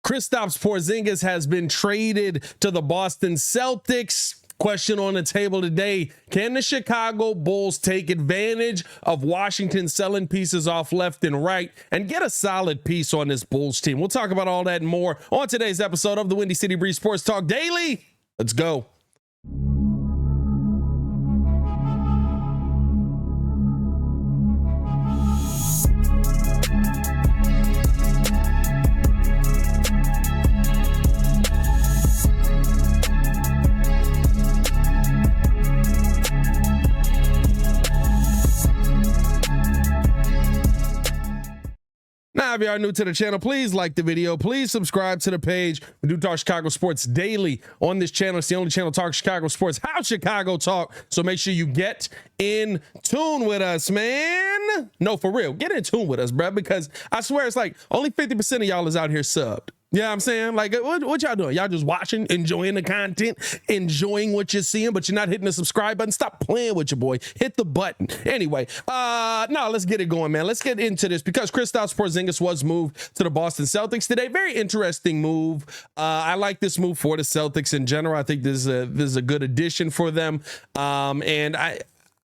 Kristaps Porzingis has been traded to the Boston Celtics. Question on the table today: can the Chicago Bulls take advantage of Washington selling pieces off left and right and get a solid piece on this Bulls team? We'll talk about all that and more on today's episode of the Windy City Breeze Sports Talk Daily. Let's go. Now, if you are new to the channel, please like the video. Please subscribe to the page. We do talk Chicago sports daily on this channel. It's the only channel talk Chicago sports, how Chicago talk. So make sure you get in tune with us, man. No, for real. Get in tune with us, bro, because I swear it's like only 50% of y'all is out here subbed. Yeah, you know what I'm saying? Like, what y'all doing? Y'all just watching, enjoying the content, enjoying what you're seeing, but you're not hitting the subscribe button. Stop playing with your boy. Hit the button. Anyway, no, let's get it going, man. Let's get into this because Kristaps Porzingis was moved to the Boston Celtics today. Very interesting move. I like this move for the Celtics in general. I think this is a good addition for them. And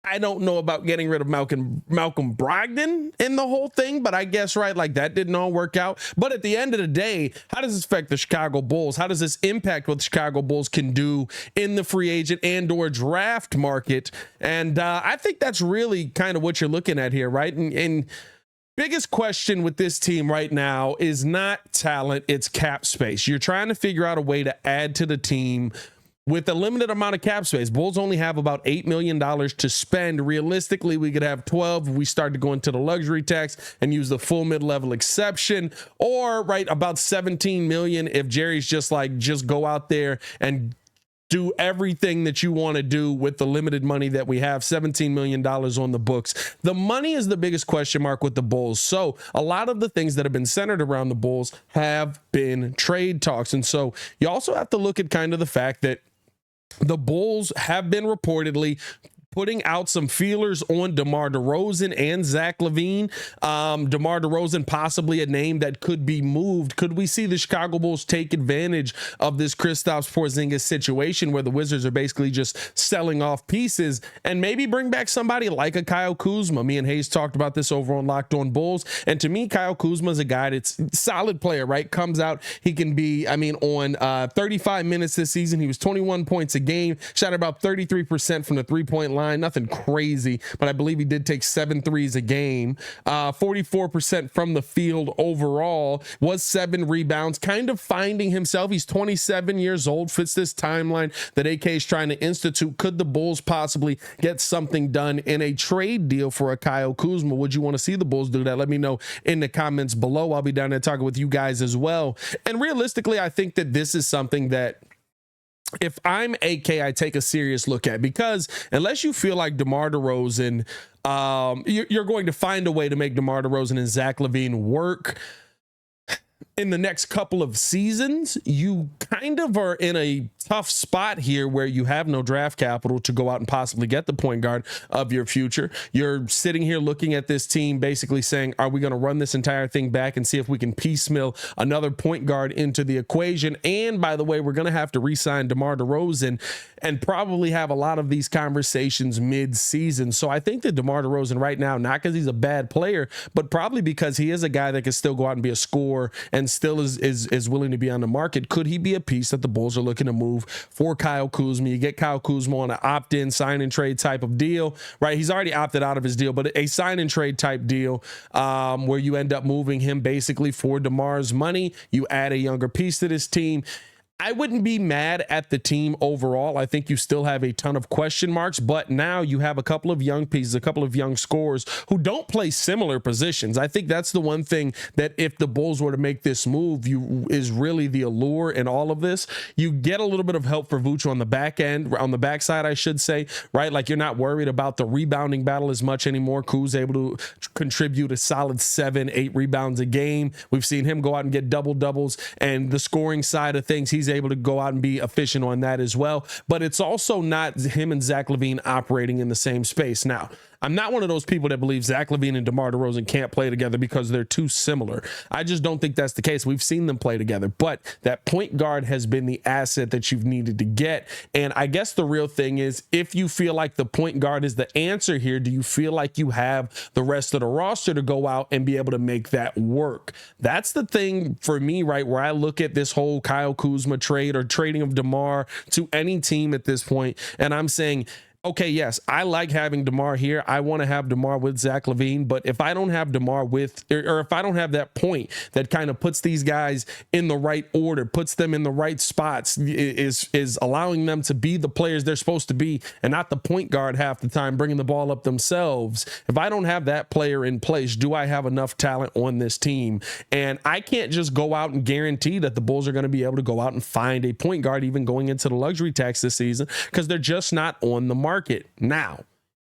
I don't know about getting rid of Malcolm Brogdon in the whole thing, but I guess, right, like that didn't all work out. But at the end of the day, how does this affect the Chicago Bulls? How does this impact what the Chicago Bulls can do in the free agent and or draft market? And I think that's really kind of what you're looking at here, right? And biggest question with this team right now is not talent, it's cap space. You're trying to figure out a way to add to the team with a limited amount of cap space. Bulls only have about $8 million to spend. Realistically, we could have 12 if we start to go into the luxury tax and use the full mid-level exception, or right about 17 million if Jerry's just go out there and do everything that you want to do with the limited money that we have. $17 million on the books. The money is the biggest question mark with the Bulls. So a lot of the things that have been centered around the Bulls have been trade talks. And so you also have to look at kind of the fact that the Bulls have been reportedly putting out some feelers on DeMar DeRozan and Zach LaVine. DeMar DeRozan, possibly a name that could be moved. Could we see the Chicago Bulls take advantage of this Kristaps Porzingis situation where the Wizards are basically just selling off pieces and maybe bring back somebody like a Kyle Kuzma? Me and Hayes talked about this over on Locked On Bulls. And to me, Kyle Kuzma is a guy that's a solid player, right? Comes out, he can be, on 35 minutes this season, he was 21 points a game, shot about 33% from the three-point line. Nothing crazy, but I believe he did take 7 threes a game, 44% from the field overall, was 7 rebounds, kind of finding himself. He's 27 years old, fits this timeline that AK is trying to institute. Could the Bulls possibly get something done in a trade deal for a Kyle Kuzma? Would you want to see the Bulls do that? Let me know in the comments below. I'll be down there talking with you guys as well. And realistically, I think that this is something that if I'm AK, I take a serious look at, because unless you feel like DeMar DeRozan, you're going to find a way to make DeMar DeRozan and Zach LaVine work in the next couple of seasons, you kind of are in a tough spot here where you have no draft capital to go out and possibly get the point guard of your future. You're sitting here looking at this team basically saying, are we going to run this entire thing back and see if we can piecemeal another point guard into the equation? And by the way, we're going to have to re-sign DeMar DeRozan and probably have a lot of these conversations mid-season. So I think that DeMar DeRozan right now, not because he's a bad player, but probably because he is a guy that can still go out and be a scorer and still is willing to be on the market. Could he be a piece that the Bulls are looking to move for Kyle Kuzma? You get Kyle Kuzma on an opt-in sign and trade type of deal, right? He's already opted out of his deal, but a sign and trade type deal where you end up moving him basically for DeMar's money. You add a younger piece to this team. I wouldn't be mad at the team overall. I think you still have a ton of question marks, but now you have a couple of young pieces, a couple of young scorers who don't play similar positions. I think that's the one thing that if the Bulls were to make this move, is really the allure in all of this. You get a little bit of help for Vooch on the back end, on the backside, I should say, right? Like you're not worried about the rebounding battle as much anymore. Kuz able to contribute a solid 7-8 rebounds a game. We've seen him go out and get double doubles, and the scoring side of things, he's able to go out and be efficient on that as well. But it's also not him and Zach LaVine operating in the same space. Now, I'm not one of those people that believe Zach LaVine and DeMar DeRozan can't play together because they're too similar. I just don't think that's the case. We've seen them play together, but that point guard has been the asset that you've needed to get. And I guess the real thing is, if you feel like the point guard is the answer here, do you feel like you have the rest of the roster to go out and be able to make that work? That's the thing for me, right, where I look at this whole Kyle Kuzma trade or trading of DeMar to any team at this point, and I'm saying, okay, yes, I like having DeMar here. I want to have DeMar with Zach LaVine, but if I don't have DeMar with, or if I don't have that point that kind of puts these guys in the right order, puts them in the right spots, is allowing them to be the players they're supposed to be and not the point guard half the time bringing the ball up themselves. If I don't have that player in place, do I have enough talent on this team? And I can't just go out and guarantee that the Bulls are going to be able to go out and find a point guard even going into the luxury tax this season, because they're just not on the market. Now,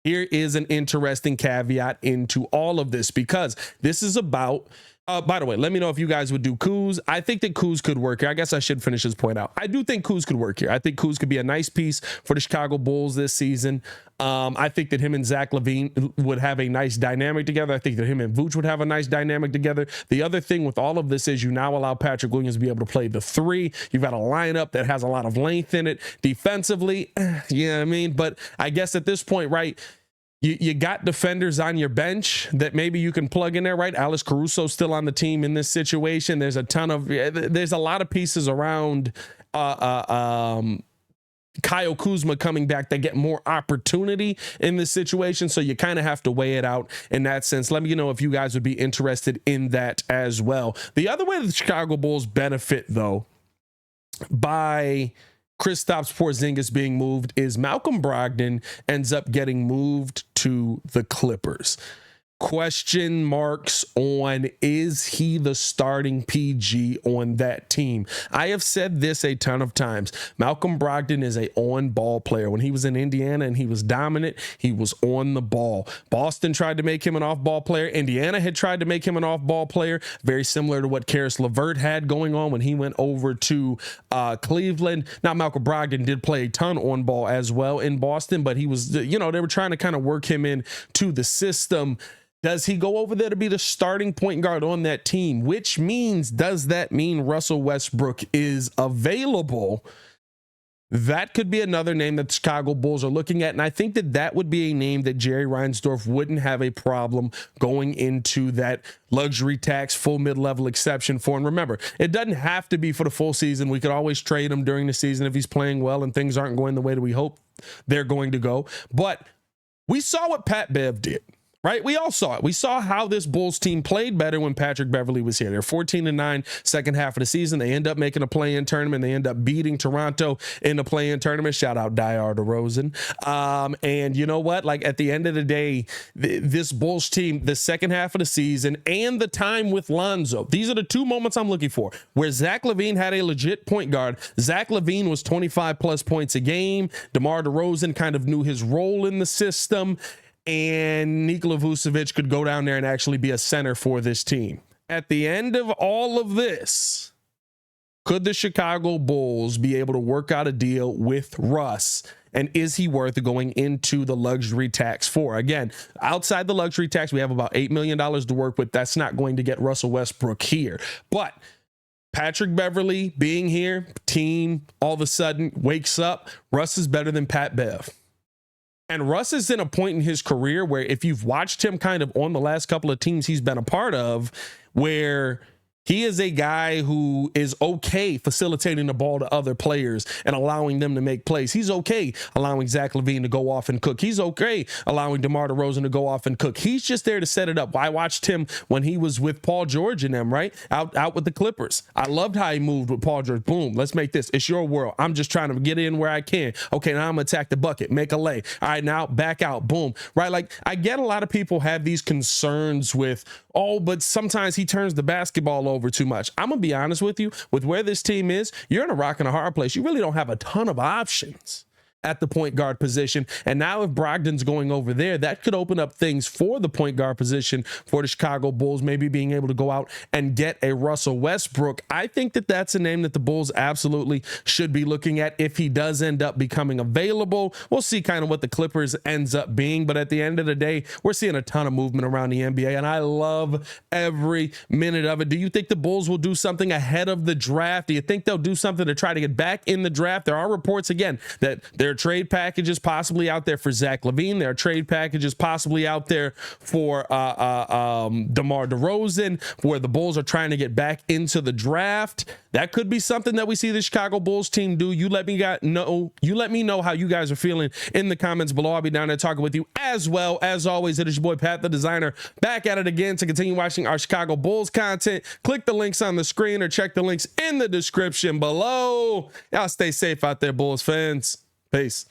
here is an interesting caveat into all of this, because this is about, by the way, let me know if you guys would do Kuz. I think that Kuz could work here. I guess I should finish this point out. I do think Kuz could work here. I think Kuz could be a nice piece for the Chicago Bulls this season. I think that him and Zach LaVine would have a nice dynamic together. I think that him and Vooch would have a nice dynamic together. The other thing with all of this is you now allow Patrick Williams to be able to play the three. You've got a lineup that has a lot of length in it. Defensively, yeah, I mean, but I guess at this point, right, you got defenders on your bench that maybe you can plug in there, right? Alex Caruso's still on the team in this situation. There's a lot of pieces around Kyle Kuzma coming back that get more opportunity in this situation. So you kind of have to weigh it out in that sense. Let me know if you guys would be interested in that as well. The other way that the Chicago Bulls benefit, though, by Kristaps Porzingis being moved is Malcolm Brogdon ends up getting moved to the Clippers. Question marks on, is he the starting PG on that team? I have said this a ton of times. Malcolm Brogdon is a on-ball player. When he was in Indiana and he was dominant, he was on the ball. Boston tried to make him an off-ball player. Indiana had tried to make him an off-ball player, very similar to what Karis LeVert had going on when he went over to Cleveland. Now, Malcolm Brogdon did play a ton on ball as well in Boston, but he was, they were trying to kind of work him in to the system. Does he go over there to be the starting point guard on that team? Which means, does that mean Russell Westbrook is available? That could be another name that the Chicago Bulls are looking at. And I think that that would be a name that Jerry Reinsdorf wouldn't have a problem going into that luxury tax full mid-level exception for. And remember, it doesn't have to be for the full season. We could always trade him during the season if he's playing well and things aren't going the way that we hope they're going to go. But we saw what Pat Bev did. Right? We all saw it. We saw how this Bulls team played better when Patrick Beverley was here. They're 14-9 second half of the season. They end up making a play-in tournament. They end up beating Toronto in the play-in tournament. Shout out DeMar DeRozan. And you know what? Like, at the end of the day, this Bulls team, the second half of the season and the time with Lonzo, these are the two moments I'm looking for where Zach LaVine had a legit point guard. Zach LaVine was 25 plus points a game. DeMar DeRozan kind of knew his role in the system. And Nikola Vucevic could go down there and actually be a center for this team. At the end of all of this, could the Chicago Bulls be able to work out a deal with Russ? And is he worth going into the luxury tax for? Again, outside the luxury tax, we have about $8 million to work with. That's not going to get Russell Westbrook here. But Patrick Beverley being here, team all of a sudden wakes up. Russ is better than Pat Bev. And Russ is in a point in his career where, if you've watched him kind of on the last couple of teams he's been a part of, where he is a guy who is okay facilitating the ball to other players and allowing them to make plays. He's okay allowing Zach LaVine to go off and cook. He's okay allowing DeMar DeRozan to go off and cook. He's just there to set it up. I watched him when he was with Paul George and them, right? Out with the Clippers. I loved how he moved with Paul George. Boom, let's make this. It's your world. I'm just trying to get in where I can. Okay, now I'm going to attack the bucket, make a lay. All right, now back out. Boom. Right? Like, I get a lot of people have these concerns with, oh, but sometimes he turns the basketball over too much. I'm gonna be honest with you, with where this team is, you're in a rock and a hard place. You really don't have a ton of options. at the point guard position. And now if Brogdon's going over there, that could open up things for the point guard position for the Chicago Bulls, maybe being able to go out and get a Russell Westbrook. I think that that's a name that the Bulls absolutely should be looking at if he does end up becoming available. We'll see kind of what the Clippers ends up being, but at the end of the day, we're seeing a ton of movement around the NBA, and I love every minute of it. Do you think the Bulls will do something ahead of the draft? Do you think they'll do something to try to get back in the draft? There are reports, again, that there are trade packages possibly out there for Zach LaVine. There are trade packages possibly out there for DeMar DeRozan, where the Bulls are trying to get back into the draft. That could be something that we see the Chicago Bulls team do. You let me know how you guys are feeling in the comments below. I'll be down there talking with you as well. As always, it is your boy Pat the Designer, back at it again to continue watching our Chicago Bulls content. Click the links on the screen or check the links in the description below. Y'all stay safe out there, Bulls fans. Peace.